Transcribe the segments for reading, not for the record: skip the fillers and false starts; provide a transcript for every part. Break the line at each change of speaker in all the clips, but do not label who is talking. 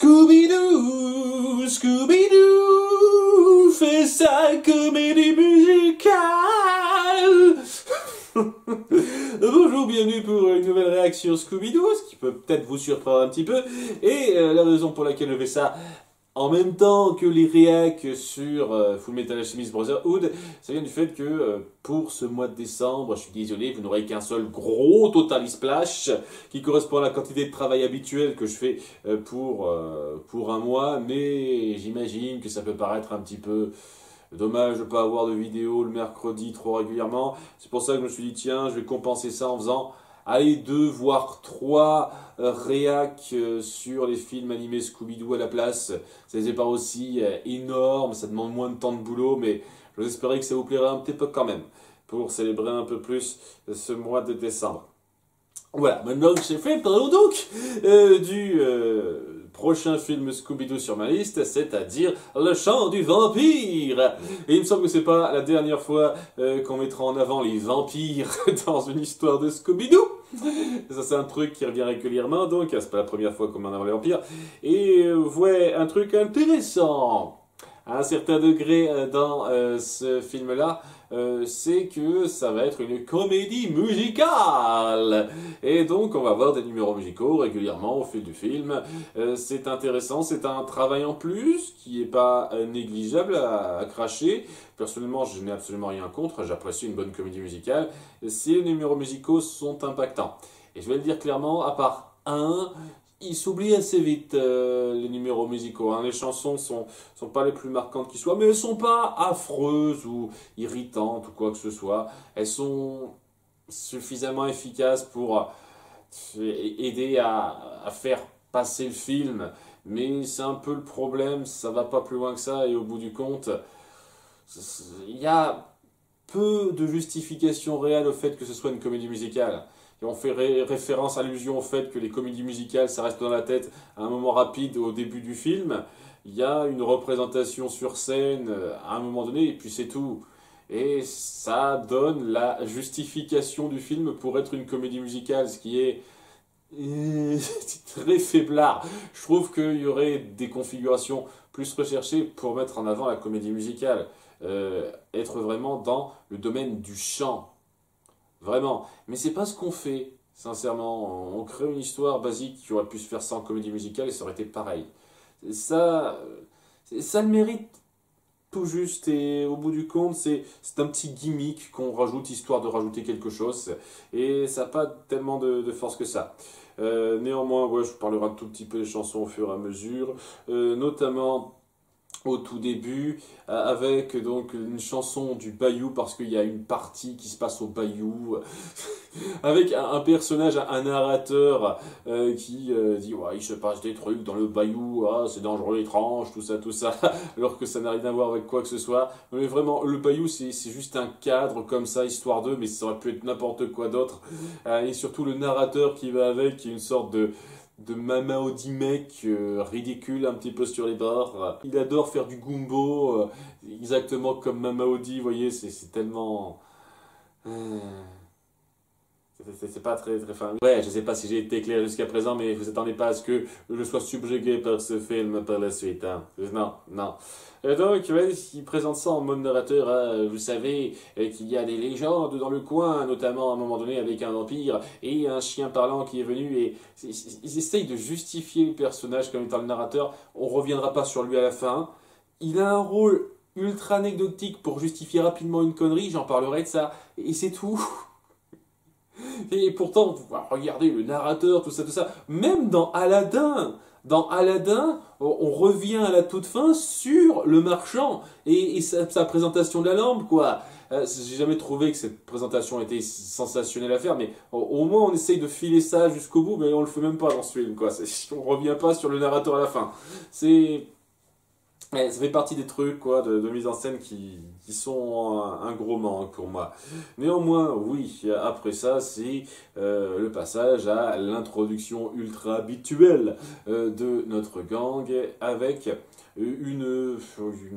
Scooby-Doo, Scooby-Doo, fais sa comédie musicale. Bonjour, bienvenue pour une nouvelle réaction Scooby-Doo, ce qui peut peut-être vous surprendre un petit peu. Et la raison pour laquelle je fais ça en même temps que les réacs sur Fullmetal Alchemist Brotherhood, ça vient du fait que pour ce mois de décembre, je suis désolé, vous n'aurez qu'un seul gros Total Splash qui correspond à la quantité de travail habituelle que je fais pour un mois, mais j'imagine que ça peut paraître un petit peu dommage de ne pas avoir de vidéo le mercredi trop régulièrement. C'est pour ça que je me suis dit, tiens, je vais compenser ça en faisant, allez, 2 voire 3 réacs sur les films animés Scooby-Doo à la place. Ça n'est pas aussi énorme, ça demande moins de temps de boulot, mais j'espérais que ça vous plairait un petit peu quand même, pour célébrer un peu plus ce mois de décembre. Voilà, maintenant que j'ai fait, parlons donc du prochain film Scooby-Doo sur ma liste, c'est-à-dire Le Chant du Vampire. Et il me semble que c'est pas la dernière fois qu'on mettra en avant les vampires dans une histoire de Scooby-Doo. Ça, c'est un truc qui revient régulièrement, donc c'est pas la première fois qu'on met en avant les vampires. Et ouais, un truc intéressant à un certain degré dans ce film-là, c'est que ça va être une comédie musicale. Et donc, on va avoir des numéros musicaux régulièrement au fil du film. C'est intéressant, c'est un travail en plus qui n'est pas négligeable à cracher. Personnellement, je n'ai absolument rien contre, j'apprécie une bonne comédie musicale si les numéros musicaux sont impactants. Et je vais le dire clairement, à part un, ils s'oublient assez vite, les numéros musicaux. Hein. Les chansons sont pas les plus marquantes qui soient, mais elles sont pas affreuses ou irritantes ou quoi que ce soit. Elles sont suffisamment efficaces pour aider à faire passer le film. Mais c'est un peu le problème, ça va pas plus loin que ça, et au bout du compte, il y a peu de justification réelle au fait que ce soit une comédie musicale. Et on fait référence, allusion au fait que les comédies musicales, ça reste dans la tête à un moment rapide au début du film. Il y a une représentation sur scène à un moment donné, et puis c'est tout. Et ça donne la justification du film pour être une comédie musicale, ce qui est très faiblard. Je trouve qu'il y aurait des configurations plus recherchées pour mettre en avant la comédie musicale. Être vraiment dans le domaine du chant. Vraiment. Mais c'est pas ce qu'on fait, sincèrement. On crée une histoire basique qui aurait pu se faire sans comédie musicale et ça aurait été pareil. Ça, ça le mérite tout juste. Et au bout du compte, c'est un petit gimmick qu'on rajoute histoire de rajouter quelque chose. Et ça n'a pas tellement de force que ça. Néanmoins, ouais, je parlerai un tout petit peu des chansons au fur et à mesure. Notamment au tout début, avec donc une chanson du Bayou, parce qu'il y a une partie qui se passe au Bayou, avec un personnage, un narrateur qui dit ouais, il se passe des trucs dans le Bayou, ah, c'est dangereux, étrange, tout ça, alors que ça n'a rien à voir avec quoi que ce soit. Mais vraiment, le Bayou, c'est juste un cadre comme ça, histoire d'eux, mais ça aurait pu être n'importe quoi d'autre. Et surtout le narrateur qui va avec, qui est une sorte de Mama Odi mec ridicule un petit peu sur les bords. Il adore faire du gumbo, exactement comme Mama Odi, vous voyez, c'est tellement... c'est pas très fin. Ouais, je sais pas si j'ai été clair jusqu'à présent, mais vous attendez pas à ce que je sois subjugué par ce film par la suite. Hein. Non, non. Donc, ouais, il présente ça en mode narrateur. Hein. Vous savez qu'il y a des légendes dans le coin, notamment à un moment donné avec un vampire et un chien parlant qui est venu. Et ils essayent de justifier le personnage comme étant le narrateur. On reviendra pas sur lui à la fin. Il a un rôle ultra anecdotique pour justifier rapidement une connerie. J'en parlerai de ça. Et c'est tout. Et pourtant, regardez le narrateur, tout ça. Même dans Aladdin, on revient à la toute fin sur le marchand et sa présentation de la lampe, quoi. J'ai jamais trouvé que cette présentation était sensationnelle à faire, mais au moins on essaye de filer ça jusqu'au bout, mais on le fait même pas dans ce film, quoi. On revient pas sur le narrateur à la fin. Ça fait partie des trucs quoi, de mise en scène qui sont un gros manque pour moi. Néanmoins, oui, après ça, c'est le passage à l'introduction ultra habituelle de notre gang avec une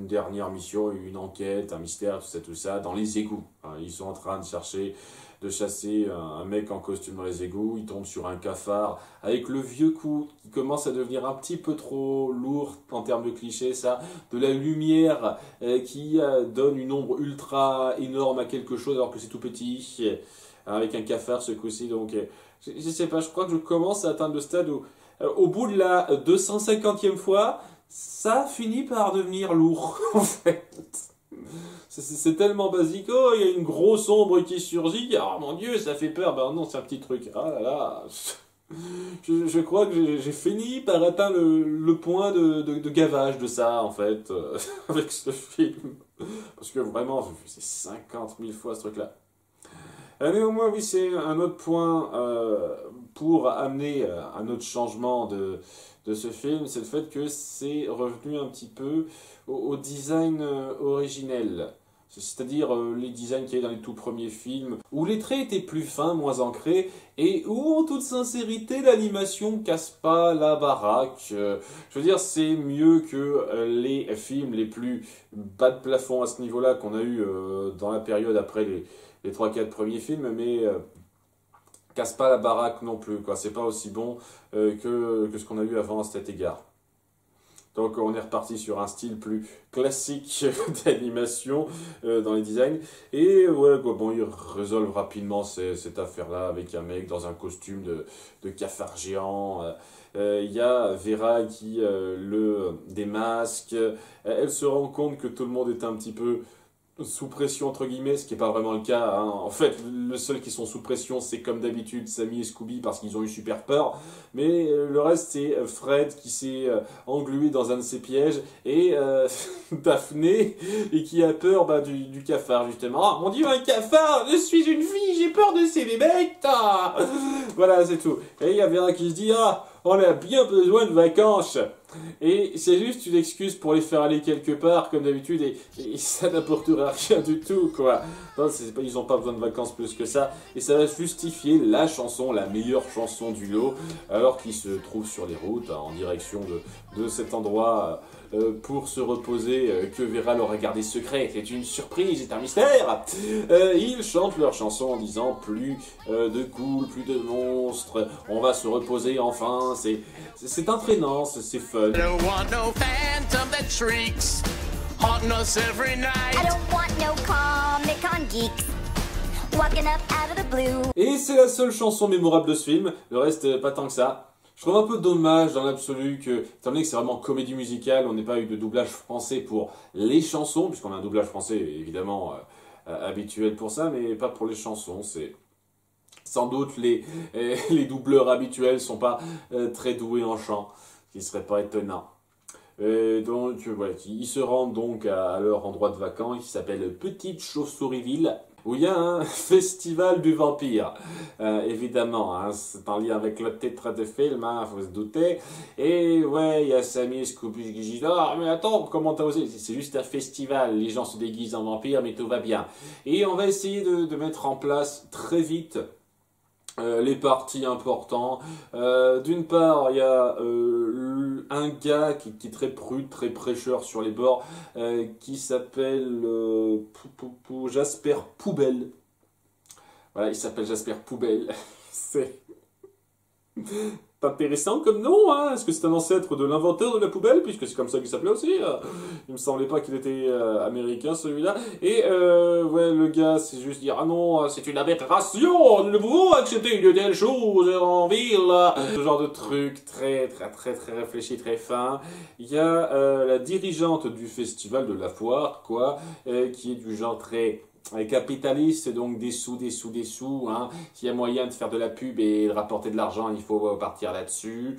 dernière mission, une enquête, un mystère, tout ça, dans les égouts. Hein, ils sont en train de chasser un mec en costume dans les égouts, ils tombent sur un cafard, avec le vieux coup qui commence à devenir un petit peu trop lourd en termes de clichés, ça, de la lumière qui donne une ombre ultra énorme à quelque chose alors que c'est tout petit, avec un cafard ce coup-ci, donc je sais pas, je crois que je commence à atteindre le stade où, au bout de la 250e fois, ça finit par devenir lourd, en fait. C'est tellement basique. Oh, il y a une grosse ombre qui surgit. Oh mon Dieu, ça fait peur. Ben non, c'est un petit truc. Ah là là. Je crois que j'ai fini par atteindre le point de gavage de ça, en fait, avec ce film. Parce que vraiment, c'est 50 000 fois ce truc-là. Néanmoins, oui, c'est un autre point pour amener un autre changement de ce film, c'est le fait que c'est revenu un petit peu au design originel. C'est-à-dire les designs qu'il y avait dans les tout premiers films, où les traits étaient plus fins, moins ancrés, et où, en toute sincérité, l'animation casse pas la baraque. Je veux dire, c'est mieux que les films les plus bas de plafond à ce niveau-là qu'on a eu dans la période après les 3-4 premiers films, mais casse pas la baraque non plus, quoi. C'est pas aussi bon que ce qu'on a eu avant à cet égard. Donc on est reparti sur un style plus classique d'animation dans les designs. Et ouais, bon, ils résolvent rapidement cette affaire-là avec un mec dans un costume de cafard géant. Il y a Vera qui le démasque. Elle se rend compte que tout le monde est un petit peu sous pression entre guillemets, ce qui n'est pas vraiment le cas, hein. En fait, le seul qui sont sous pression, c'est comme d'habitude Sammy et Scooby parce qu'ils ont eu super peur. Mais le reste, c'est Fred qui s'est englué dans un de ses pièges et Daphné et qui a peur du cafard justement. Oh mon Dieu, un cafard! Je suis une fille, j'ai peur de ces bébés! Ah voilà, c'est tout. Et il y a Vera qui se dit ah, on a bien besoin de vacances. Et c'est juste une excuse pour les faire aller quelque part, comme d'habitude, et ça n'apportera rien du tout, quoi. Non, ils n'ont pas besoin de vacances plus que ça, et ça va justifier la chanson, la meilleure chanson du lot, alors qu'ils se trouvent sur les routes, hein, en direction de cet endroit pour se reposer, que Vera leur a gardé secret. C'est une surprise, c'est un mystère. Ils chantent leur chanson en disant plus de ghouls, plus de monstres, on va se reposer enfin, c'est entraînant, c'est fun.
I don't want no phantom that shrieks, haunting us every night.
I don't want no comic con geeks, walking up out of the blue.
Et c'est la seule chanson mémorable de ce film, le reste pas tant que ça. Je trouve un peu dommage dans l'absolu que, étant donné que c'est vraiment comédie musicale, on n'ait pas eu de doublage français pour les chansons, puisqu'on a un doublage français évidemment habituel pour ça, mais pas pour les chansons. C'est sans doute les doubleurs habituels sont pas très doués en chant, ce qui serait pas étonnant. Donc voilà, ils se rendent donc à leur endroit de vacances qui s'appelle Petite Chauve-Sourieville, où il y a un festival du vampire, évidemment, hein, c'est en lien avec le titre de film, hein, faut se douter. Et ouais, il y a Sammy Scooby qui dit ah mais attends, comment t'as osé? C'est juste un festival, les gens se déguisent en vampire, mais tout va bien. Et on va essayer de mettre en place très vite les parties importants. D'une part, il y a un gars qui est très prude, très prêcheur sur les bords, qui s'appelle Jasper Poubelle. Voilà, il s'appelle Jasper Poubelle. C'est intéressant comme nom, hein. Est-ce que c'est un ancêtre de l'inventeur de la poubelle, puisque c'est comme ça qu'il s'appelait aussi. Il me semblait pas qu'il était américain celui-là. Et ouais, le gars, c'est juste dire ah non, c'est une aberration, nous ne pouvons accepter une telle chose en ville. Ce genre de truc très très très très réfléchi, très fin. Il y a la dirigeante du festival de la foire, quoi, qui est du genre très capitaliste, donc des sous, hein. S'il y a moyen de faire de la pub et de rapporter de l'argent, il faut partir là-dessus.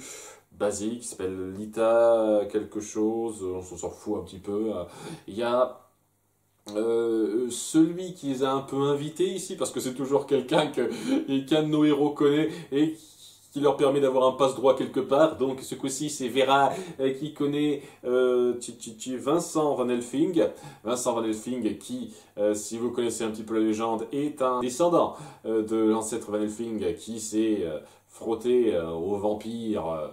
Basique, qui s'appelle Lita quelque chose, on s'en fout un petit peu. Il y a celui qui les a un peu invités ici, parce que c'est toujours quelqu'un qu'un de nos héros connaît et qui leur permet d'avoir un passe-droit quelque part. Donc ce coup-ci, c'est Vera qui connaît Vincent Van Helsing. Vincent Van Helsing qui, si vous connaissez un petit peu la légende, est un descendant de l'ancêtre Van Helsing qui s'est frotté aux vampires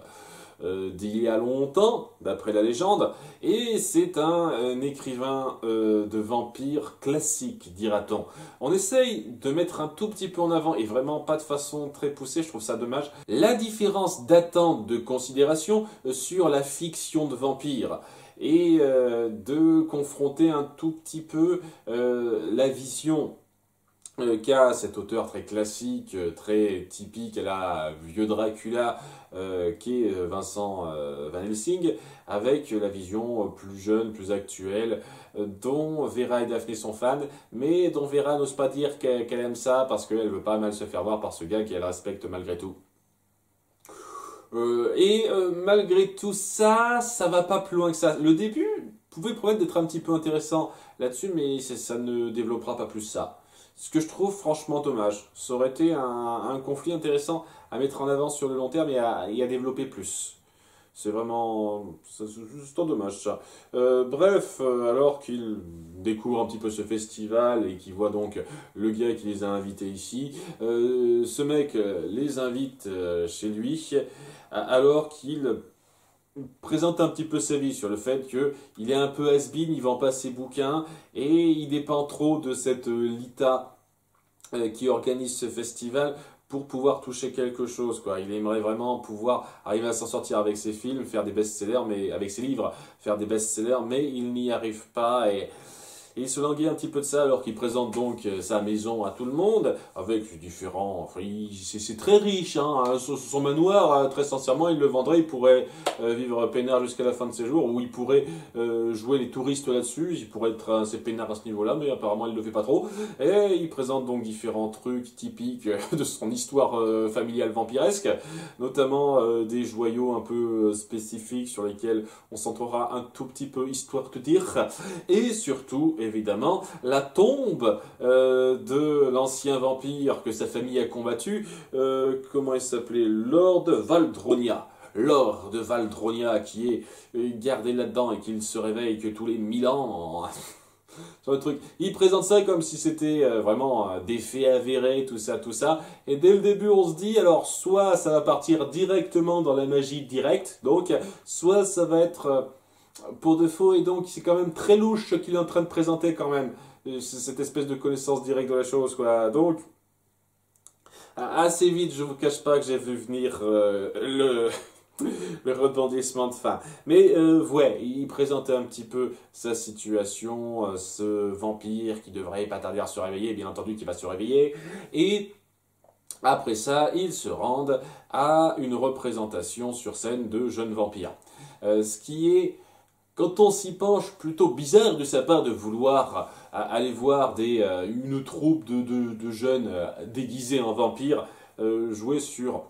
d'il y a longtemps, d'après la légende, et c'est un écrivain de vampires classique, dira-t-on. On essaye de mettre un tout petit peu en avant, et vraiment pas de façon très poussée, je trouve ça dommage, la différence d'attente de considération sur la fiction de vampires, et de confronter un tout petit peu la vision qu'a cet auteur très classique, très typique à la vieux Dracula, qui est Vincent Van Helsing, avec la vision plus jeune, plus actuelle, dont Vera et Daphné sont fans, mais dont Vera n'ose pas dire qu'elle aime ça parce qu'elle veut pas mal se faire voir par ce gars qu'elle respecte malgré tout. Malgré tout ça, ça va pas plus loin que ça. Le début pouvait promettre d'être un petit peu intéressant là-dessus, mais ça ne développera pas plus ça. Ce que je trouve franchement dommage. Ça aurait été un conflit intéressant à mettre en avant sur le long terme et à développer plus. C'est vraiment... C'est juste dommage ça. Alors qu'il découvre un petit peu ce festival et qu'il voit donc le gars qui les a invités ici, ce mec les invite chez lui alors qu'il présente un petit peu sa vie sur le fait qu'il est un peu has-been, il vend pas ses bouquins et il dépend trop de cette Lita qui organise ce festival pour pouvoir toucher quelque chose, quoi. Il aimerait vraiment pouvoir arriver à s'en sortir avec ses films, faire des best-sellers, mais avec ses livres, faire des best-sellers, mais il n'y arrive pas et il se languit un petit peu de ça alors qu'il présente donc sa maison à tout le monde avec différents... Enfin, c'est très riche, hein. Son manoir, très sincèrement, il le vendrait, il pourrait vivre peinard jusqu'à la fin de ses jours, ou il pourrait jouer les touristes là-dessus, il pourrait être assez peinard à ce niveau-là, mais apparemment il ne le fait pas trop. Et il présente donc différents trucs typiques de son histoire familiale vampiresque, notamment des joyaux un peu spécifiques sur lesquels on centrera un tout petit peu histoire de dire, et surtout, évidemment, la tombe de l'ancien vampire que sa famille a combattu. Comment il s'appelait? Lord Valdronia. Lord de Valdronia qui est gardé là-dedans et qu'il se réveille que tous les 1000 ans. Sur le truc. Il présente ça comme si c'était vraiment des faits avérés, tout ça, tout ça. Et dès le début, on se dit, alors, soit ça va partir directement dans la magie directe, donc, soit ça va être... pour de faux, et donc c'est quand même très louche ce qu'il est en train de présenter quand même, cette espèce de connaissance directe de la chose, quoi. Donc, assez vite, je vous cache pas que j'ai vu venir le rebondissement de fin. Mais ouais, il présentait un petit peu sa situation, ce vampire qui devrait pas tarder à se réveiller, bien entendu qui va se réveiller, et après ça, ils se rendent à une représentation sur scène de jeunes vampires. Ce qui est... Quand on s'y penche, plutôt bizarre de sa part de vouloir aller voir une troupe de jeunes déguisés en vampires jouer sur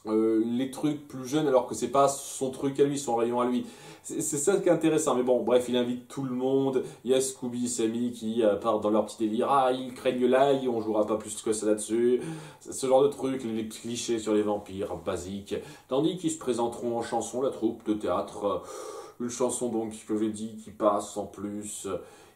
les trucs plus jeunes alors que c'est pas son truc à lui, son rayon à lui. C'est ça qui est intéressant. Mais bon, bref, il invite tout le monde. Il y a Scooby et Sammy qui partent dans leur petit délire. Ah, ils craignent l'ail, on jouera pas plus que ça là-dessus. Ce genre de trucs, les clichés sur les vampires basiques. Tandis qu'ils se présenteront en chanson, la troupe de théâtre. Une chanson donc que j'ai dit qui passe sans plus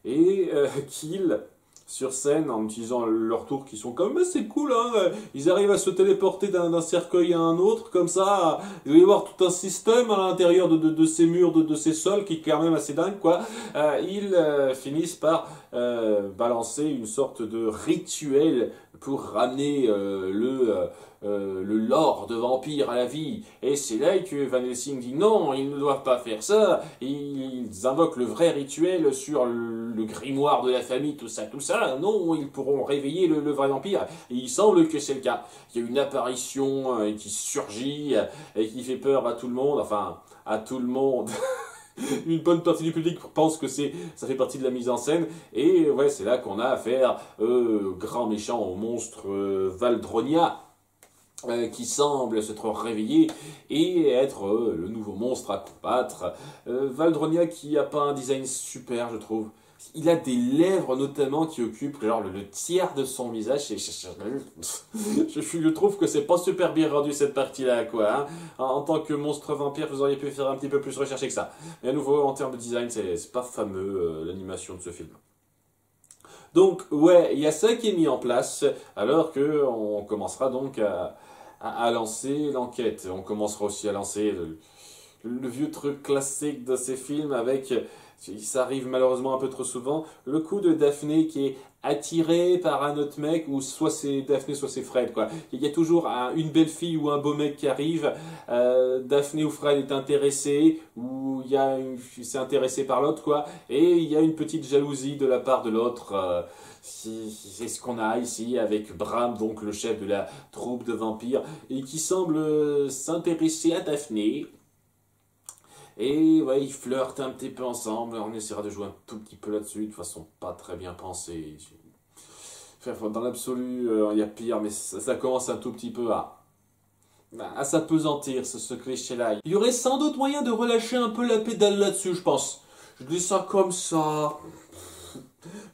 et qu'ils sur scène en utilisant leurs tours qui sont quand même assez cool, hein. Ils arrivent à se téléporter d'un cercueil à un autre comme ça. Il doit y avoir tout un système à l'intérieur de ces murs, de ces sols qui est quand même assez dingue, quoi. Ils finissent par balancer une sorte de rituel pour ramener le lore de vampire à la vie. Et c'est là que Van Helsing dit non, ils ne doivent pas faire ça. Ils invoquent le vrai rituel sur le grimoire de la famille, tout ça, tout ça. Non, ils pourront réveiller le vrai vampire. Et il semble que c'est le cas. Il y a une apparition qui surgit et qui fait peur à tout le monde. Enfin, à tout le monde. Une bonne partie du public pense que ça fait partie de la mise en scène. Et ouais, c'est là qu'on a affaire grand méchant au monstre Valdronia. Qui semble s'être réveillé et être le nouveau monstre à combattre. Valdronia qui a pas un design super, je trouve. Il a des lèvres notamment qui occupent genre le tiers de son visage. Je trouve que c'est pas super bien rendu cette partie-là, quoi. Hein. En tant que monstre vampire, vous auriez pu faire un petit peu plus recherché que ça. Mais à nouveau, en termes de design, c'est pas fameux l'animation de ce film. Donc, ouais, il y a ça qui est mis en place, alors qu'on commencera donc à lancer l'enquête. On commencera aussi à lancer le vieux truc classique de ces films avec, ça arrive malheureusement un peu trop souvent, le coup de Daphné qui est attirée par un autre mec, ou soit c'est Daphné, soit c'est Fred, quoi. Il y a toujours une belle fille ou un beau mec qui arrive, Daphné ou Fred est intéressé, ou c'est intéressé par l'autre, quoi, et il y a une petite jalousie de la part de l'autre. C'est ce qu'on a ici avec Bram, donc le chef de la troupe de vampires, et qui semble s'intéresser à Daphné. Et ouais, ils flirtent un petit peu ensemble, on essaiera de jouer un tout petit peu là-dessus, de façon pas très bien pensée. Enfin, dans l'absolu, il y a pire, mais ça commence un tout petit peu à s'apesantir, ce cliché-là. Il y aurait sans doute moyen de relâcher un peu la pédale là-dessus, je pense. Je dis ça comme ça.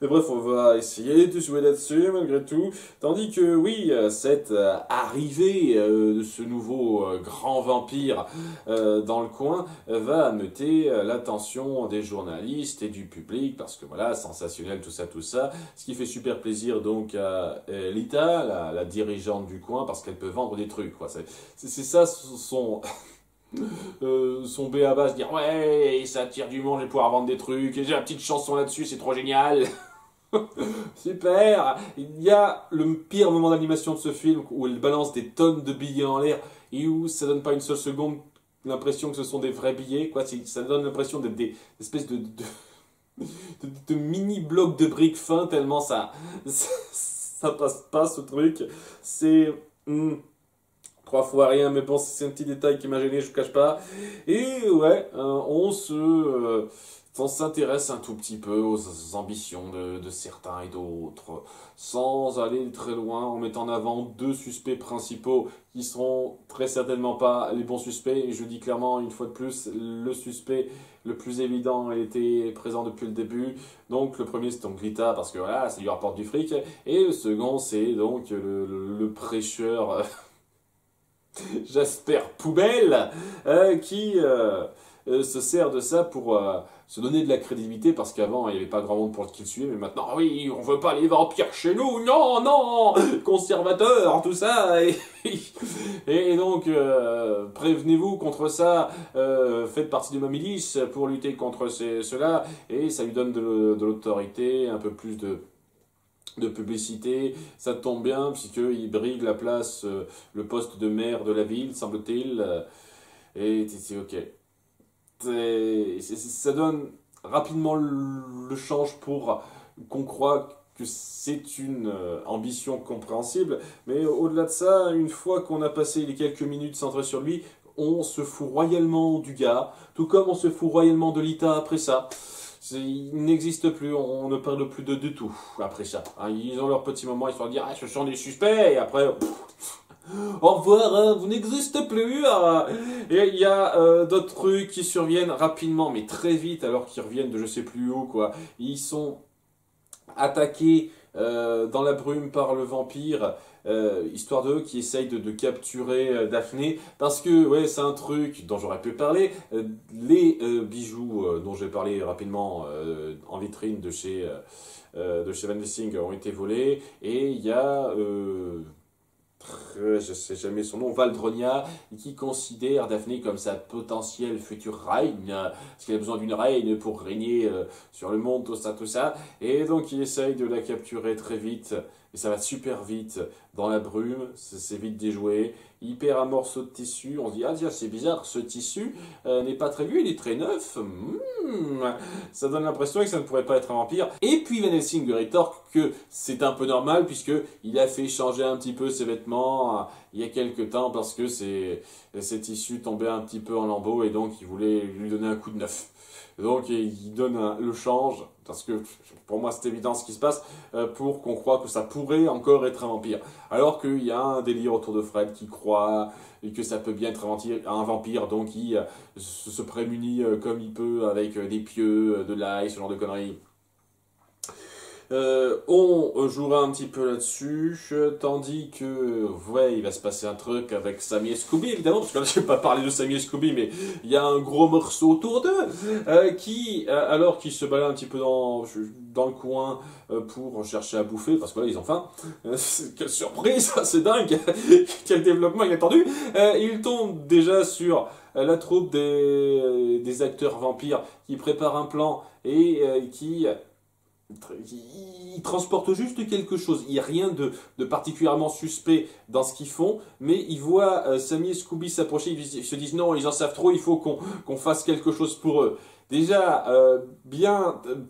Mais bref, on va essayer de jouer là-dessus malgré tout. Tandis que oui, cette arrivée de ce nouveau grand vampire dans le coin va ameuter l'attention des journalistes et du public, parce que voilà, sensationnel tout ça. Ce qui fait super plaisir donc à Lita, la dirigeante du coin, parce qu'elle peut vendre des trucs, quoi. C'est ça son b.a.-ba, se dire ouais, ça attire du monde, je vais pouvoir vendre des trucs, et j'ai la petite chanson là-dessus, c'est trop génial. Super. Il y a le pire moment d'animation de ce film où elle balance des tonnes de billets en l'air et où ça donne pas une seule seconde l'impression que ce sont des vrais billets, quoi. Ça donne l'impression d'être des espèces de mini blocs de briques fins, tellement ça passe pas, ce truc. C'est 3 fois rien, mais bon, c'est un petit détail qui m'a gêné, je vous cache pas. Et ouais, on s'intéresse un tout petit peu aux ambitions de certains et d'autres, sans aller très loin, en mettant en avant 2 suspects principaux qui seront très certainement pas les bons suspects. Et je dis clairement, une fois de plus, le suspect le plus évident était présent depuis le début. Donc le premier, c'est donc Lita, parce que voilà, ça lui rapporte du fric. Et le second, c'est donc le prêcheur Jasper Poubelle, qui se sert de ça pour se donner de la crédibilité, parce qu'avant il n'y avait pas grand monde pour qui le suivait, mais maintenant oui, on veut pas les vampires chez nous, non, conservateurs, tout ça, et donc prévenez-vous contre ça, faites partie de ma milice pour lutter contre cela, et ça lui donne de l'autorité, un peu plus de publicité. Ça tombe bien puisqu'il brigue la place, le poste de maire de la ville, semble-t-il, et c'est ok. Ça donne rapidement le change pour qu'on croit que c'est une ambition compréhensible, mais au-delà de ça, une fois qu'on a passé les quelques minutes centrées sur lui, on se fout royalement du gars, tout comme on se fout royalement de Lita après ça. Il n'existe plus, on ne parle plus de du tout après ça. Hein, ils ont leur petit moment, ils se dire ah, ce sont des suspects, et après, au revoir, hein, vous n'existez plus. Et il y a d'autres trucs qui surviennent rapidement, mais très vite, alors qu'ils reviennent de je sais plus où, quoi. Ils sont attaqués dans la brume par le vampire. Histoire d'eux qui essayent de capturer Daphné, parce que ouais, c'est un truc dont j'aurais pu parler, les bijoux dont j'ai parlé rapidement en vitrine de chez Van Helsing ont été volés, et il y a je sais jamais son nom, Valdronia, qui considère Daphné comme sa potentielle future reine, parce qu'elle a besoin d'une reine pour régner sur le monde, tout ça, et donc il essaye de la capturer très vite, et ça va super vite dans la brume, c'est vite déjoué, il perd un morceau de tissu, on se dit ah tiens c'est bizarre, ce tissu n'est pas très vieux, il est très neuf, ça donne l'impression que ça ne pourrait pas être un vampire. Et puis Van Helsing rétorque que c'est un peu normal puisque il a fait changer un petit peu ses vêtements il y a quelques temps, parce que ces tissus tombaient un petit peu en lambeaux, et donc il voulait lui donner un coup de neuf. Donc il donne le change, parce que pour moi c'est évident ce qui se passe, pour qu'on croie que ça pourrait encore être un vampire. Alors qu'il y a un délire autour de Fred qui croit que ça peut bien être un vampire, donc il se prémunit comme il peut avec des pieux, de l'ail, ce genre de conneries. On jouera un petit peu là-dessus, tandis que, ouais, il va se passer un truc avec Sammy et Scooby, évidemment, parce que là, je vais pas parler de Sammy et Scooby, mais il y a un gros morceau autour d'eux, alors qu'ils se baladent un petit peu dans le coin pour chercher à bouffer, parce que là, ils ont faim. Quelle surprise, c'est dingue, quel développement inattendu. Ils tombent déjà sur la troupe des acteurs vampires qui préparent un plan et qui transportent juste quelque chose. Il n'y a rien de particulièrement suspect dans ce qu'ils font, mais ils voient Sammy et Scooby s'approcher, ils se disent non, ils en savent trop, il faut qu'on fasse quelque chose pour eux. Déjà,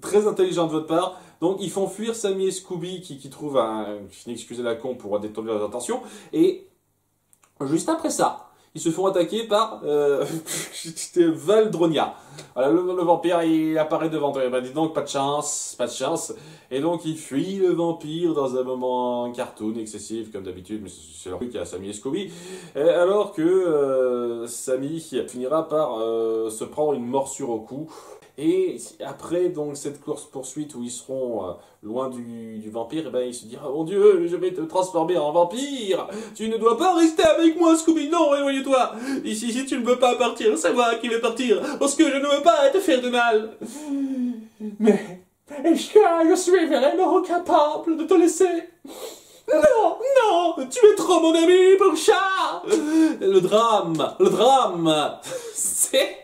très intelligent de votre part. Donc, ils font fuir Sammy et Scooby qui trouvent une excuse à la con pour détourner leurs attentions. Et juste après ça, ils se font attaquer par Valdronia. Voilà, le vampire, il apparaît devant eux. Ben, dis donc, pas de chance, pas de chance. Et donc, il fuit le vampire dans un moment cartoon excessif, comme d'habitude, mais c'est leur truc à Sammy et Scooby. Alors que Sammy finira par se prendre une morsure au cou. Et après donc cette course-poursuite où ils seront loin du vampire, et ben il se dira oh mon Dieu, je vais te transformer en vampire. Tu ne dois pas rester avec moi, Scooby. Non, éloigne-toi. Ici, si tu ne veux pas partir, c'est moi qui vais partir, parce que je ne veux pas te faire de mal. Mais est-ce que je suis vraiment capable de te laisser? Non, non, tu es trop mon ami pour chat. Le drame, c'est...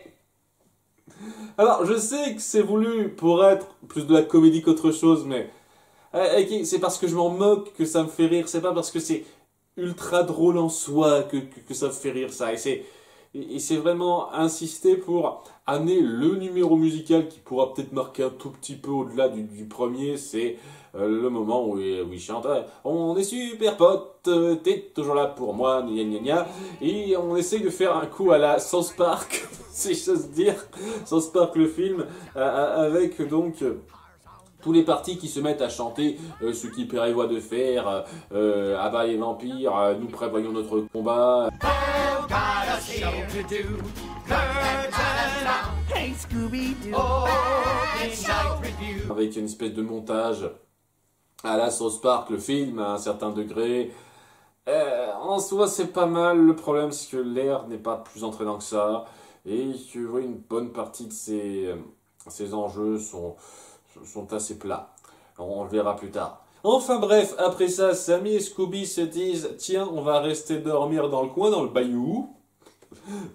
Alors, je sais que c'est voulu pour être plus de la comédie qu'autre chose, mais c'est parce que je m'en moque que ça me fait rire. C'est pas parce que c'est ultra drôle en soi que ça me fait rire, ça. Et c'est vraiment insister pour amener le numéro musical qui pourra peut-être marquer un tout petit peu au-delà du premier. C'est le moment où il chante « On est super potes, t'es toujours là pour moi, gna gna gna ». Et on essaye de faire un coup à la South Park, si j'ose dire, South Park le film, avec donc... tous les partis qui se mettent à chanter ce qu'ils prévoient de faire, abat les vampires, nous prévoyons notre combat. Avec une espèce de montage à la South Park, le film, à un certain degré. En soi, c'est pas mal. Le problème, c'est que l'air n'est pas plus entraînant que ça. Et que une bonne partie de ces enjeux sont assez plats. On le verra plus tard. Enfin bref, après ça, Sammy et Scooby se disent « Tiens, on va rester dormir dans le coin, dans le bayou,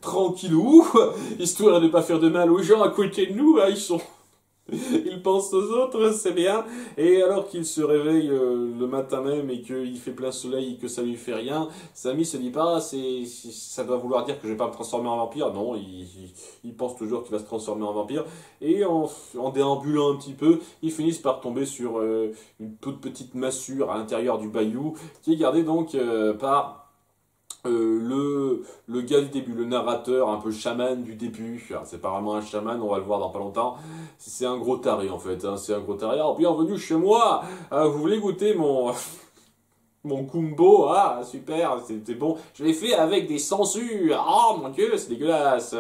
tranquillou, histoire de ne pas faire de mal aux gens à côté de nous, hein, ils pensent aux autres, c'est bien. » Et alors qu'il se réveille le matin même et qu'il fait plein soleil et que ça lui fait rien, Sammy se dit pas, ça doit vouloir dire que je vais pas me transformer en vampire. Non, il pense toujours qu'il va se transformer en vampire. Et en déambulant un petit peu, ils finissent par tomber sur une toute petite massure à l'intérieur du bayou qui est gardée donc par... le gars du début, le narrateur un peu chaman du début. C'est pas vraiment un chaman, on va le voir dans pas longtemps. C'est un gros taré en fait, hein. C'est un gros taré. Alors bienvenue chez moi, vous voulez goûter mon kumbo? Ah super, c'était bon. Je l'ai fait avec des sangsues. Oh mon dieu, c'est dégueulasse.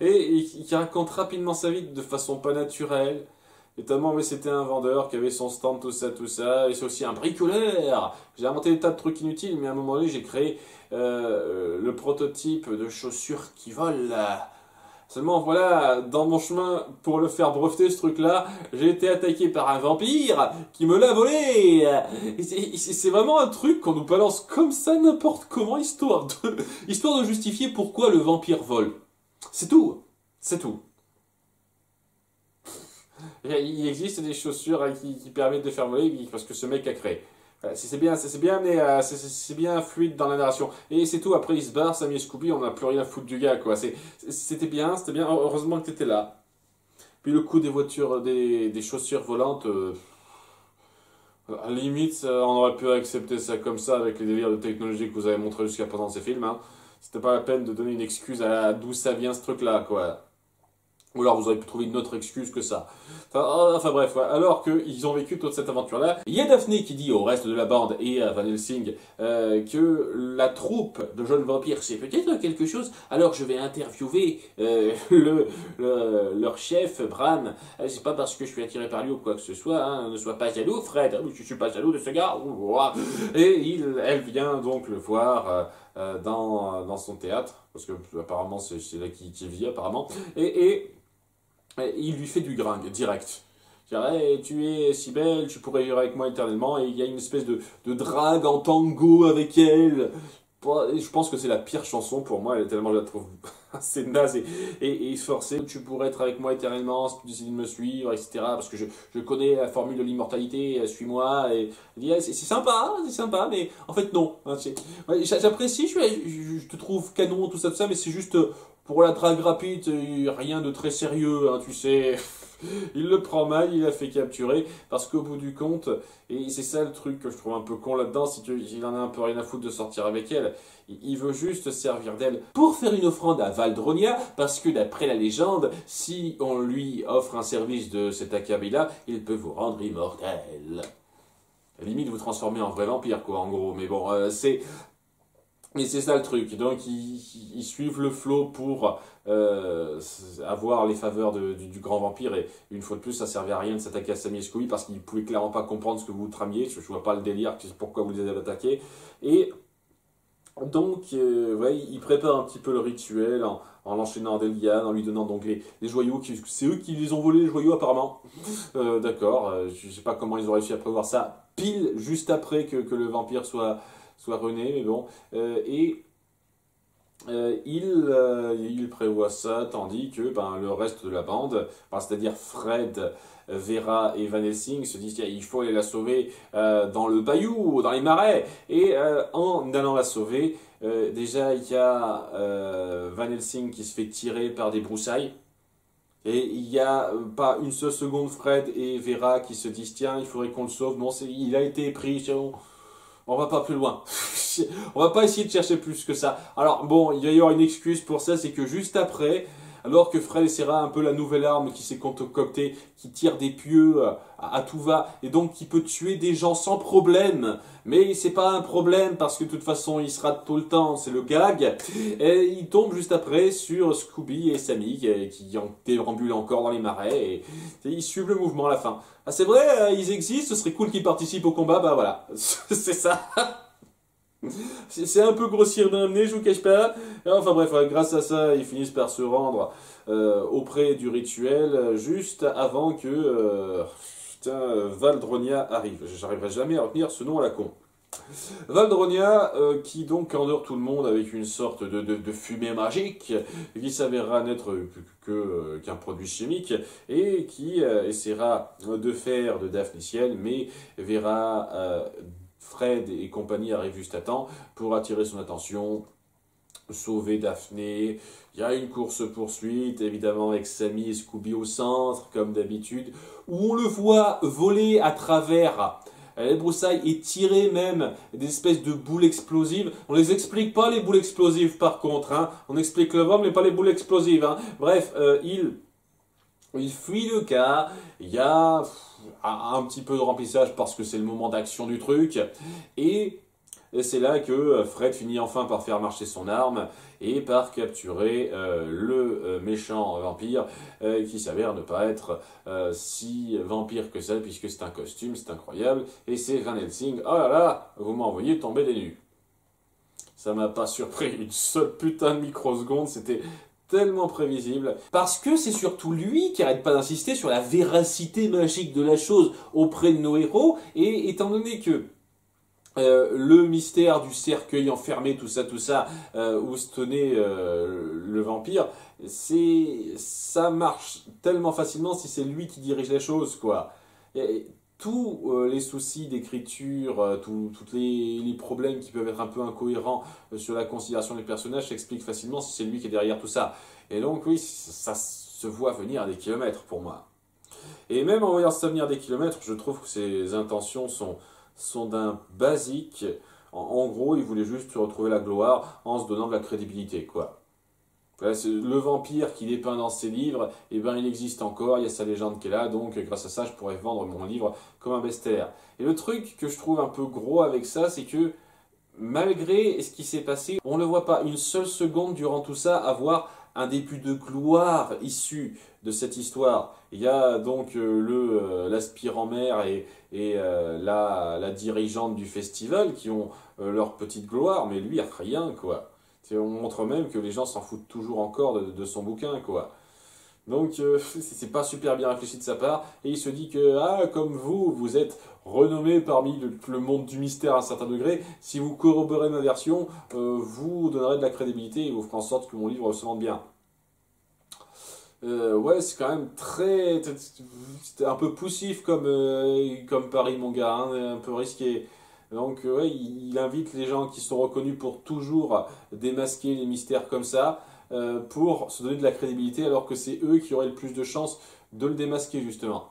Et il raconte rapidement sa vie de façon pas naturelle. Notamment, mais c'était un vendeur qui avait son stand, tout ça, et c'est aussi un bricoleur. J'ai inventé des tas de trucs inutiles, mais à un moment donné, j'ai créé le prototype de chaussures qui volent. Seulement, voilà, dans mon chemin, pour le faire breveter ce truc-là, j'ai été attaqué par un vampire qui me l'a volé. C'est vraiment un truc qu'on nous balance comme ça, n'importe comment, histoire de justifier pourquoi le vampire vole. C'est tout. C'est tout. Il existe des chaussures qui permettent de faire voler parce que ce mec a créé. C'est bien, mais c'est bien fluide dans la narration. Et c'est tout, après il se barre, Sammy et Scooby, on n'a plus rien à foutre du gars, quoi. C'était bien, heureusement que t'étais là. Puis le coup des voitures, des chaussures volantes, à la limite, on aurait pu accepter ça comme ça avec les délires de technologie que vous avez montré jusqu'à présent dans ces films. Hein. C'était pas la peine de donner une excuse à d'où ça vient ce truc-là, quoi. Ou alors vous aurez pu trouver une autre excuse que ça. Enfin bref, ouais. Alors qu'ils ont vécu toute cette aventure-là, il y a Daphné qui dit au reste de la bande et à Van Helsing que la troupe de jeunes vampires c'est peut-être quelque chose. Alors je vais interviewer leur chef, Bran. C'est pas parce que je suis attiré par lui ou quoi que ce soit, hein. Ne sois pas jaloux, Fred. Je suis pas jaloux de ce gars. Et elle vient donc le voir dans son théâtre, parce que apparemment c'est là qu'il vit apparemment. Et il lui fait du gringue, direct. C'est-à-dire, hey, tu es si belle, tu pourrais vivre avec moi éternellement, et il y a une espèce de drague en tango avec elle. Je pense que c'est la pire chanson pour moi, tellement je la trouve assez naze et forcée. Tu pourrais être avec moi éternellement si tu décides de me suivre, etc. Parce que je connais la formule de l'immortalité, suis-moi. Et c'est sympa, mais en fait non. Hein, ouais, j'apprécie, je te trouve canon, tout ça, mais c'est juste pour la drague rapide, rien de très sérieux, hein, tu sais. Il le prend mal, il la fait capturer, parce qu'au bout du compte, et c'est ça le truc que je trouve un peu con là-dedans, il en a un peu rien à foutre de sortir avec elle, il veut juste servir d'elle pour faire une offrande à Valdronia, parce que d'après la légende, si on lui offre un service de cet acabit-là, il peut vous rendre immortel. Limite vous transformer en vrai vampire, quoi, en gros, mais bon, c'est... Et c'est ça le truc, donc ils suivent le flot pour avoir les faveurs du grand vampire, et une fois de plus ça servait à rien de s'attaquer à Sammy et Scooby parce qu'ils pouvaient clairement pas comprendre ce que vous tramiez, je vois pas le délire, pourquoi vous les avez attaqués, et donc ouais, ils préparent un petit peu le rituel en l'enchaînant à Delghan, en lui donnant donc les joyaux, c'est eux qui les ont volés les joyaux apparemment, d'accord, je sais pas comment ils ont réussi à prévoir ça, pile juste après que le vampire soit rené, mais bon, il prévoit ça, tandis que le reste de la bande, c'est-à-dire Fred, Vera et Van Helsing, se disent il faut aller la sauver dans le bayou, dans les marais, et en allant la sauver, déjà il y a Van Helsing qui se fait tirer par des broussailles, et il n'y a pas une seule seconde Fred et Vera qui se disent tiens, il faudrait qu'on le sauve, non, il a été pris, on va pas plus loin. On va pas essayer de chercher plus que ça. Alors bon, il va y avoir une excuse pour ça, c'est que juste après, alors que Fred essaiera un peu la nouvelle arme qui s'est concoctée, qui tire des pieux à tout va, et donc qui peut tuer des gens sans problème, mais c'est pas un problème parce que de toute façon il sera tout le temps, c'est le gag, et il tombe juste après sur Scooby et Sammy qui déambulent encore dans les marais, et ils suivent le mouvement à la fin. Ah c'est vrai, ils existent, ce serait cool qu'ils participent au combat, bah voilà, c'est ça. C'est un peu grossier d'amener, je vous cache pas. Enfin bref, grâce à ça, ils finissent par se rendre auprès du rituel, juste avant que Valdronia arrive. J'arriverai jamais à retenir ce nom à la con. Valdronia, qui donc endort tout le monde avec une sorte de fumée magique, qui s'avérera n'être qu'un produit chimique, et qui essaiera de faire de Daphné ciel, mais verra... Fred et compagnie arrivent juste à temps pour attirer son attention, sauver Daphné. Il y a une course-poursuite, évidemment, avec Sammy et Scooby au centre, comme d'habitude, où on le voit voler à travers les broussailles et tirer même des espèces de boules explosives. On les explique pas, les boules explosives, par contre. Hein. On explique le bombe, mais pas les boules explosives. Hein. Bref, il fuit le cas, il y a un petit peu de remplissage parce que c'est le moment d'action du truc, et c'est là que Fred finit enfin par faire marcher son arme et par capturer le méchant vampire qui s'avère ne pas être si vampire que ça puisque c'est un costume, c'est incroyable, et c'est Van Helsing. Oh là là, vous m'envoyez tomber des nues. Ça m'a pas surpris une seule putain de microseconde, c'était tellement prévisible, parce que c'est surtout lui qui arrête pas d'insister sur la véracité magique de la chose auprès de nos héros, et étant donné que le mystère du cercueil enfermé, tout ça, où se tenait le vampire, ça marche tellement facilement si c'est lui qui dirige la chose, quoi. Tous les soucis d'écriture, tous les problèmes qui peuvent être un peu incohérents sur la considération des personnages s'expliquent facilement si c'est lui qui est derrière tout ça. Et donc oui, ça se voit venir à des kilomètres pour moi. Et même en voyant ça venir à des kilomètres, je trouve que ses intentions sont d'un basique. En gros, il voulait juste retrouver la gloire en se donnant de la crédibilité, quoi. Le vampire qu'il dépeint dans ses livres, eh ben, il existe encore, il y a sa légende qui est là, donc grâce à ça, je pourrais vendre mon livre comme un best-seller. Et le truc que je trouve un peu gros avec ça, c'est que malgré ce qui s'est passé, on ne le voit pas une seule seconde durant tout ça avoir un début de gloire issu de cette histoire. Il y a donc l'aspirant maire et la dirigeante du festival qui ont leur petite gloire, mais lui, il n'y a rien, quoi. On montre même que les gens s'en foutent toujours encore de son bouquin, quoi. Donc, c'est pas super bien réfléchi de sa part, et il se dit que, ah, comme vous êtes renommé parmi le monde du mystère à un certain degré, si vous corroborez ma version, vous donnerez de la crédibilité et vous ferez en sorte que mon livre se vende bien. Ouais, c'est quand même c'est un peu poussif comme pari, mon gars, hein, un peu risqué. Donc, ouais, il invite les gens qui sont reconnus pour toujours démasquer les mystères comme ça, pour se donner de la crédibilité, alors que c'est eux qui auraient le plus de chances de le démasquer, justement.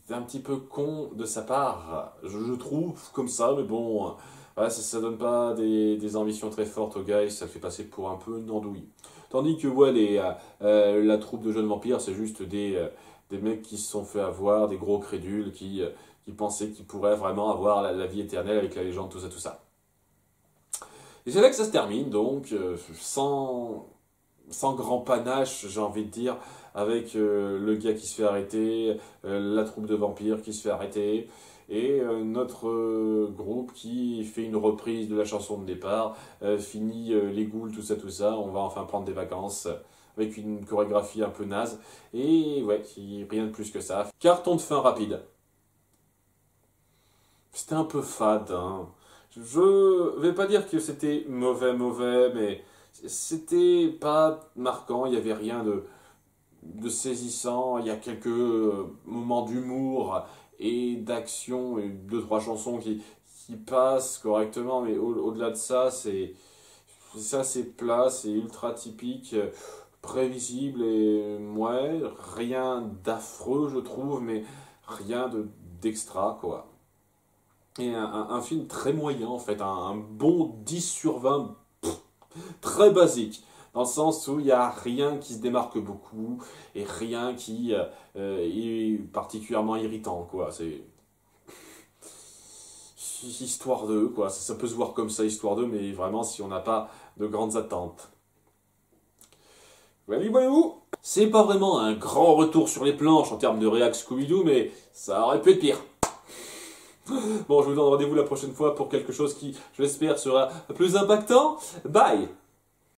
C'est un petit peu con de sa part, je trouve, comme ça, mais bon, ouais, ça donne pas des ambitions très fortes aux gars, et ça le fait passer pour un peu une andouille. Tandis que, ouais, la troupe de jeunes vampires, c'est juste des mecs qui se sont fait avoir, des gros crédules qui pensaient qu'ils pourraient vraiment avoir la vie éternelle avec la légende, tout ça, tout ça. Et c'est là que ça se termine, donc, sans grand panache, j'ai envie de dire, avec le gars qui se fait arrêter, la troupe de vampires qui se fait arrêter, et notre groupe qui fait une reprise de la chanson de départ, finit les ghouls, tout ça, on va enfin prendre des vacances, avec une chorégraphie un peu naze, et ouais, rien de plus que ça. Carton de fin rapide. C'était un peu fade, hein. Je vais pas dire que c'était mauvais, mais c'était pas marquant, il y avait rien de saisissant, il y a quelques moments d'humour et d'action, et deux, trois chansons qui passent correctement, mais au-delà de ça, c'est plat, c'est ultra typique, prévisible, et ouais, rien d'affreux, je trouve, mais rien d'extra, quoi. Et un film très moyen, en fait, un bon 10 sur 20, très basique, dans le sens où il n'y a rien qui se démarque beaucoup, et rien qui est particulièrement irritant, quoi. C'est histoire d'eux, quoi. Ça peut se voir comme ça, histoire d'eux, mais vraiment si on n'a pas de grandes attentes. Voyez-vous, c'est pas vraiment un grand retour sur les planches en termes de réac Scooby-Doo, mais ça aurait pu être pire. Bon, je vous donne rendez-vous la prochaine fois pour quelque chose qui, je l'espère, sera plus impactant. Bye!